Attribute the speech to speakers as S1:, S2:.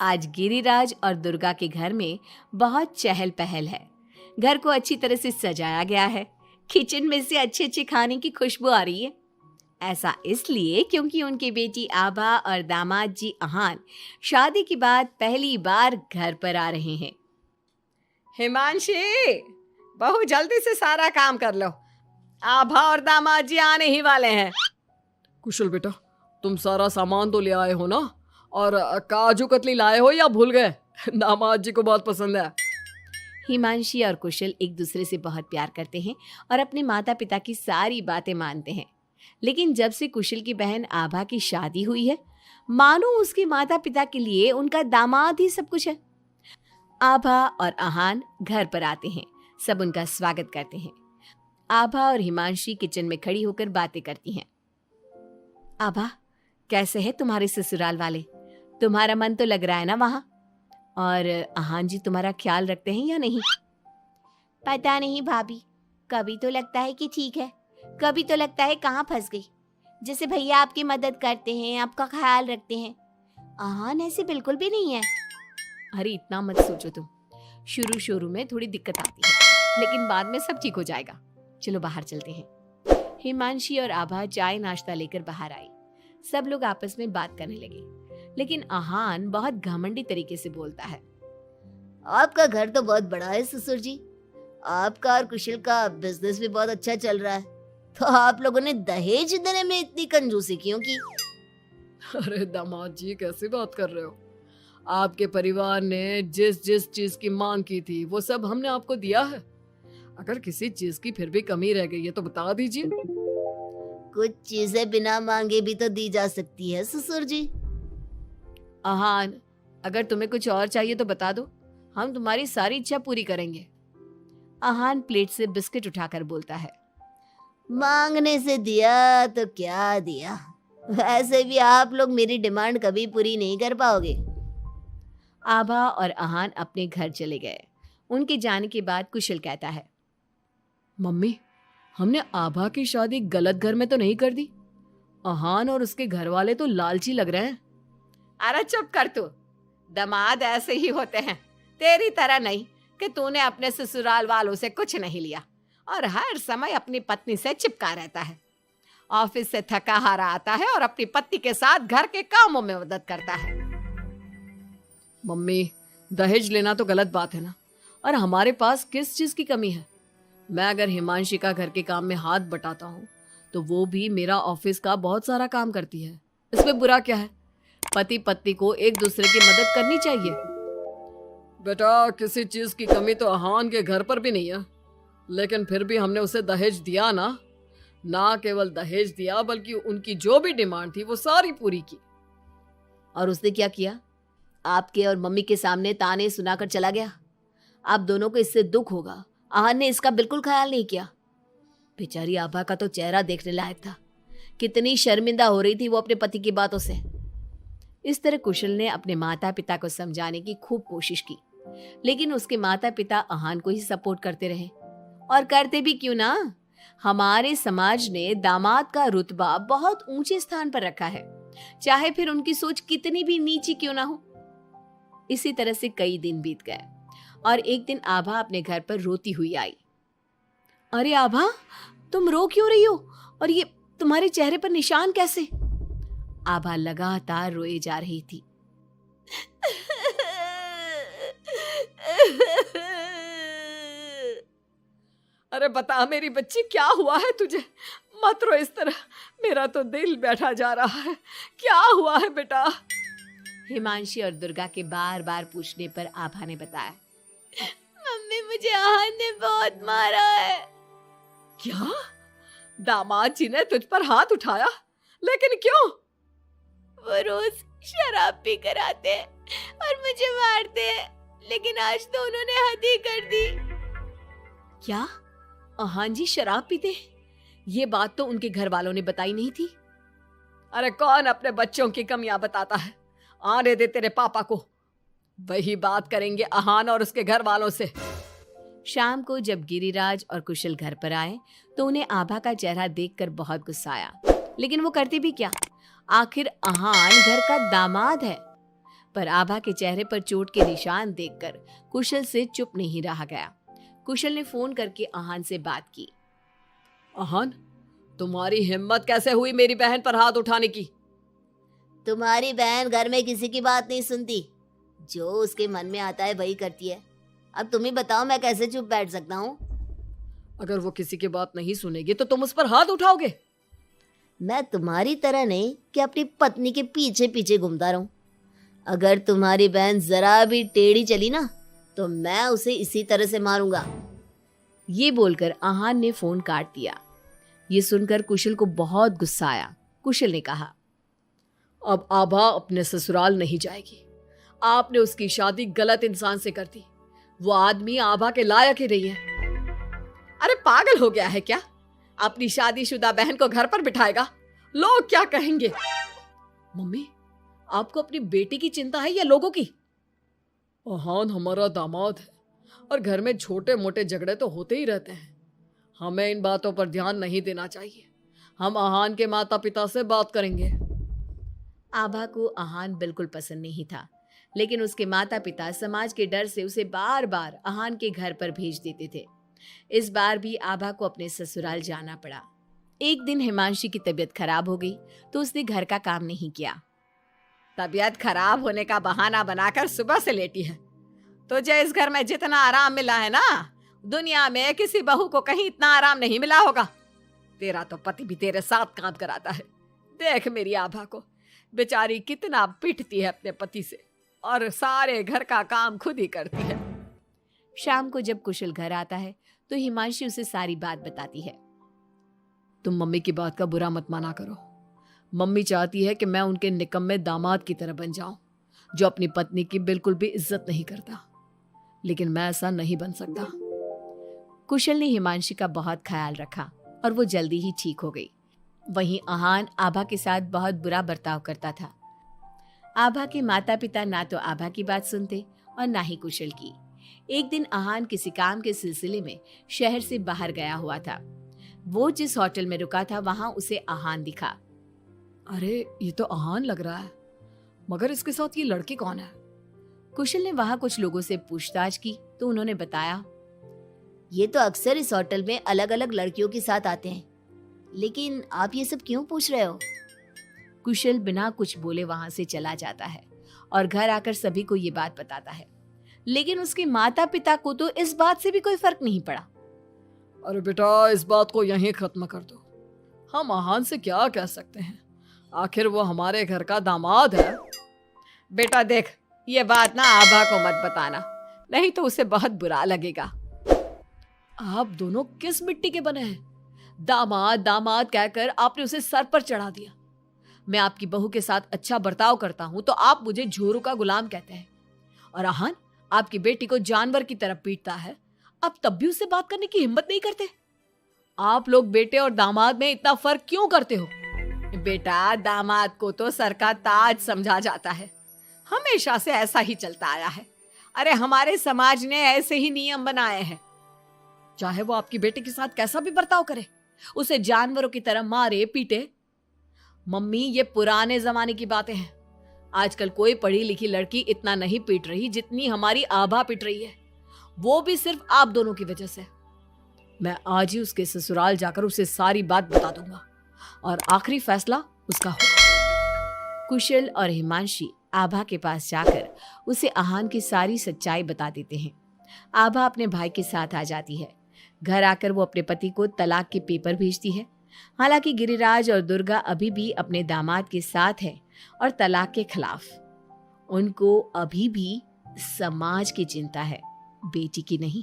S1: आज गिरिराज और दुर्गा के घर में बहुत चहल पहल है। घर को अच्छी तरह से सजाया गया है। किचन में से अच्छे अच्छे खाने की खुशबू आ रही है। ऐसा इसलिए क्योंकि उनकी बेटी आभा और दामाद जी अहान शादी के बाद पहली बार घर पर आ रहे हैं।
S2: हिमांशी, बहू जल्दी से सारा काम कर लो। आभा और दामाद जी आने ही वाले हैं।
S3: कुशल बेटा, तुम सारा सामान तो ले आए हो ना? और काजू कतली लाए हो या भूल गए? दामाद जी को बहुत पसंद है।
S1: हिमांशी और कुशल एक दूसरे से बहुत प्यार करते हैं और अपने माता पिता की सारी बातें मानते हैं। लेकिन जब से कुशल की बहन आभा की शादी हुई है, मानो उसके माता पिता के लिए उनका दामाद ही सब कुछ है। आभा और अहान घर पर आते हैं। सब उनका स्वागत करते हैं। आभा और हिमांशी किचन में खड़ी होकर बातें करती हैं। आभा, कैसे है तुम्हारे ससुराल वाले? तुम्हारा मन तो लग रहा है ना वहां? और अहान जी तुम्हारा ख्याल रखते हैं या नहीं?
S4: पता नहीं भाभी, कभी तो लगता है कि ठीक है, कभी तो लगता है कहाँ फंस गई। जैसे भैया आपकी मदद करते हैं, आपका ख्याल रखते हैं, अहान ऐसे बिल्कुल भी नहीं है।
S1: अरे इतना मत सोचो तुम। शुरू में थोड़ी दिक्कत आती है, लेकिन बाद में सब ठीक हो जाएगा। चलो बाहर चलते हैं। हिमांशी और आभा चाय नाश्ता लेकर बाहर आई। सब लोग आपस में बात करने लगे, लेकिन अहान बहुत घमंडी तरीके से बोलता है।
S4: आपका घर तो बहुत बड़ा है ससुर जी, आपका और कुशल का बिजनेस भी बहुत अच्छा चल रहा है, तो आप लोगों ने दहेज देने में इतनी कंजूसी क्यों की?
S3: अरे दामाद जी, कैसी बात कर रहे हो? आपके परिवार ने जिस जिस चीज की मांग की थी वो सब हमने आपको दिया है। अगर किसी चीज की फिर भी कमी रह गई है तो बता दीजिए।
S4: कुछ चीजें बिना मांगे भी तो दी जा सकती है ससुर जी।
S1: अहान, अगर तुम्हें कुछ और चाहिए तो बता दो, हम तुम्हारी सारी इच्छा पूरी करेंगे। अहान प्लेट से बिस्किट उठाकर बोलता है।
S4: मांगने से दिया तो क्या दिया, वैसे भी आप लोग मेरी डिमांड कभी पूरी नहीं कर पाओगे।
S1: आभा और अहान अपने घर चले गए। उनके जाने के बाद कुशल कहता है।
S3: मम्मी, हमने आभा की शादी गलत घर में तो नहीं कर दी? अहान और उसके घर वाले तो लालची लग रहे हैं।
S2: अरे चुप कर तू। दामाद ऐसे ही होते हैं, तेरी तरह नहीं कि तूने अपने ससुराल वालों से कुछ नहीं लिया और हर समय अपनी पत्नी से चिपका रहता है। ऑफिस से थका हारा आता है और अपनी पत्नी के साथ घर के कामों में मदद करता है।
S3: मम्मी, दहेज लेना तो गलत बात है ना? और हमारे पास किस चीज की कमी है? मैं अगर हिमांशी का घर के काम में हाथ बटाता हूँ तो वो भी मेरा ऑफिस का बहुत सारा काम करती है। इसमें बुरा क्या है? पति पत्नी को एक दूसरे की मदद करनी चाहिए। बेटा, किसी चीज की कमी तो अहान के घर पर भी नहीं है, लेकिन फिर भी हमने उसे दहेज दिया ना केवल दहेज दिया बल्कि उनकी जो भी डिमांड थी वो सारी पूरी की।
S1: और उसने क्या किया? आपके और मम्मी के सामने ताने सुनाकर चला गया। आप दोनों को इससे दुख होगा। अहान ने इसका बिल्कुल ख्याल नहीं किया। बेचारी आभा का तो चेहरा देखने लायक था। कितनी शर्मिंदा हो रही थी वो अपने पति की बातों से। इस तरह कुशल ने अपने माता पिता को समझाने की खूब कोशिश की, लेकिन उसके माता पिता अहान को ही सपोर्ट करते रहे। और करते भी क्यों ना, हमारे समाज ने दामाद का रुतबा बहुत ऊंचे स्थान पर रखा है, चाहे फिर उनकी सोच कितनी भी नीची क्यों ना हो। इसी तरह से कई दिन बीत गए और एक दिन आभा अपने घर पर रोती हुई आई। अरे आभा, तुम रो क्यों रही हो? और ये तुम्हारे चेहरे पर निशान कैसे? आभा लगातार रोए जा रही थी।
S2: अरे बता मेरी बच्ची, क्या हुआ है तुझे? मत रो इस तरह, मेरा तो दिल बैठा जा रहा है। क्या हुआ है बेटा?
S1: हिमांशी और दुर्गा के बार बार पूछने पर आभा ने बताया।
S4: मम्मी, मुझे अहान ने बहुत मारा है।
S2: क्या? दामाद जी ने तुझ पर हाथ उठाया? लेकिन क्यों?
S4: वो रोज शराब पी कर आते हैं और मुझे मारते हैं, लेकिन आज तो उन्होंने हद ही कर दी।
S1: क्या अहान जी शराब पीते? ये बात तो उनके घर वालों ने बताई नहीं थी।
S2: अरे कौन अपने बच्चों की कमियां बताता है? आने दे तेरे पापा को, वही बात करेंगे अहान और उसके घर वालों से।
S1: शाम को जब गिरिराज और कुशल घर पर आए तो उन्हें आभा का चेहरा देखकर बहुत गुस्सा आया, लेकिन वो करते भी क्या? आखिर अहान घर का दामाद है। पर आभा के चेहरे पर चोट के निशान देखकर कुशल से चुप नहीं रहा गया। कुशल ने फोन करके आहान से बात की।
S3: आहान, तुम्हारी हिम्मत कैसे हुई मेरी बहन पर हाथ उठाने की?
S4: तुम्हारी बहन घर में किसी की बात नहीं सुनती, जो उसके मन में आता है वही करती है। अब तुम ही बताओ मैं कैसे चुप बैठ सकता हूँ?
S3: अगर वो किसी की बात नहीं सुनेगी तो तुम उस पर हाथ उठाओगे?
S4: मैं तुम्हारी तरह नहीं कि अपनी पत्नी के पीछे पीछे घूमता रहूं। अगर तुम्हारी बहन जरा भी टेढ़ी चली ना तो मैं उसे इसी तरह से मारूंगा।
S1: ये बोलकर आहान ने फोन काट दिया। ये सुनकर कुशल को बहुत गुस्सा आया। कुशल ने कहा,
S3: अब आभा अपने ससुराल नहीं जाएगी। आपने उसकी शादी गलत इंसान से कर दी। वो आदमी आभा के लायक ही नहीं है।
S2: अरे पागल हो गया है क्या? अपनी शादीशुदा बहन को घर पर बिठाएगा? लोग क्या कहेंगे?
S3: मम्मी, आपको अपनी बेटी की चिंता है या लोगों की? आहान हमारा दामाद है और घर में छोटे मोटे झगड़े तो होते ही रहते हैं। हमें इन बातों पर ध्यान नहीं देना चाहिए। हम आहान के माता पिता से बात करेंगे।
S1: आभा को आहान बिल्कुल पसंद नहीं था, लेकिन उसके माता पिता समाज के डर से उसे बार बार आहान के घर पर भेज देते थे। इस बार भी आभा को अपने ससुराल जाना पड़ा। एक दिन हिमांशी की तबीयत खराब हो गई तो उसने घर का काम नहीं किया।
S2: तबीयत खराब होने का बहाना बनाकर सुबह से लेटी है। तुझे इस घर में जितना आराम मिला है ना, दुनिया में किसी बहू को कहीं इतना आराम नहीं मिला होगा। तेरा तो पति भी तेरे साथ काम कराता है। देख मेरी आभा को, बेचारी कितना पिटती है अपने पति से और सारे घर का काम खुद ही करती है।
S1: शाम को जब कुशल घर आता है तो हिमांशी उसे सारी बात बताती है।
S3: तुम मम्मी की बात का बुरा मत माना करो। मम्मी चाहती है कि मैं उनके निकम्मे दामाद की तरह बन जाऊं, जो अपनी पत्नी की बिल्कुल भी इज्जत नहीं करता। लेकिन मैं ऐसा नहीं बन सकता।
S1: कुशल ने हिमांशी का बहुत ख्याल रखा और वो जल्दी ही ठीक हो गई। वहीं आहान आभा के साथ बहुत बुरा बर्ताव करता था। आभा के माता पिता ना तो आभा की बात सुनते और ना ही कुशल की। एक दिन आहान किसी काम के सिलसिले में शहर से बाहर गया हुआ था। वो जिस होटल में रुका था वहां उसे आहान दिखा।
S3: अरे ये तो आहान लग रहा है, मगर इसके साथ ये लड़की कौन है?
S1: कुशल ने वहां कुछ लोगों से पूछताछ की तो उन्होंने बताया,
S4: ये तो अक्सर इस होटल में अलग अलग लड़कियों के साथ आते हैं। लेकिन आप ये सब क्यों पूछ रहे हो?
S1: कुशल बिना कुछ बोले वहां से चला जाता है और घर आकर सभी को ये बात बताता है। लेकिन उसके माता पिता को तो इस बात से भी कोई फर्क नहीं पड़ा।
S3: अरे बेटा, इस बात को यहीं खत्म कर दो। हम आहान से क्या कह सकते हैं? आखिर वो हमारे घर का दामाद है।
S2: बेटा देख, ये बात ना आभा को मत बताना, नहीं तो उसे बहुत बुरा लगेगा।
S3: आप दोनों किस मिट्टी के बने हैं? दामाद दामाद कहकर आपने उसे सर पर चढ़ा दिया। मैं आपकी बहू के साथ अच्छा बर्ताव करता हूं तो आप मुझे झोरू का गुलाम कहते हैं। और आहान आपकी बेटी को जानवर की तरह पीटता है, अब तब भी उससे बात करने की हिम्मत नहीं करते। आप लोग बेटे और दामाद में इतना फर्क क्यों करते हो?
S2: बेटा, दामाद को तो सर का ताज समझा जाता है। हमेशा से ऐसा ही चलता आया है। अरे हमारे समाज ने ऐसे ही नियम बनाए हैं।
S3: चाहे वो आपकी बेटी के साथ कैसा भी बर्ताव करे, उसे जानवरों की तरह मारे पीटे। मम्मी, ये पुराने जमाने की बातें हैं। आजकल कोई पढ़ी लिखी लड़की इतना नहीं पीट रही जितनी हमारी आभा पीट रही है, वो भी सिर्फ आप दोनों की वजह से। मैं आज ही उसके ससुराल जाकर उसे सारी बात बता दूंगा और आखिरी फैसला उसका होगा।
S1: कुशल और हिमांशी आभा के पास जाकर उसे आहान की सारी सच्चाई बता देते हैं। आभा अपने भाई के साथ आ जाती है। घर आकर वो अपने पति को तलाक के पेपर भेजती है। हालांकि गिरिराज और दुर्गा अभी भी अपने दामाद के साथ है और तलाक के खिलाफ। उनको अभी भी समाज की चिंता है, बेटी की नहीं।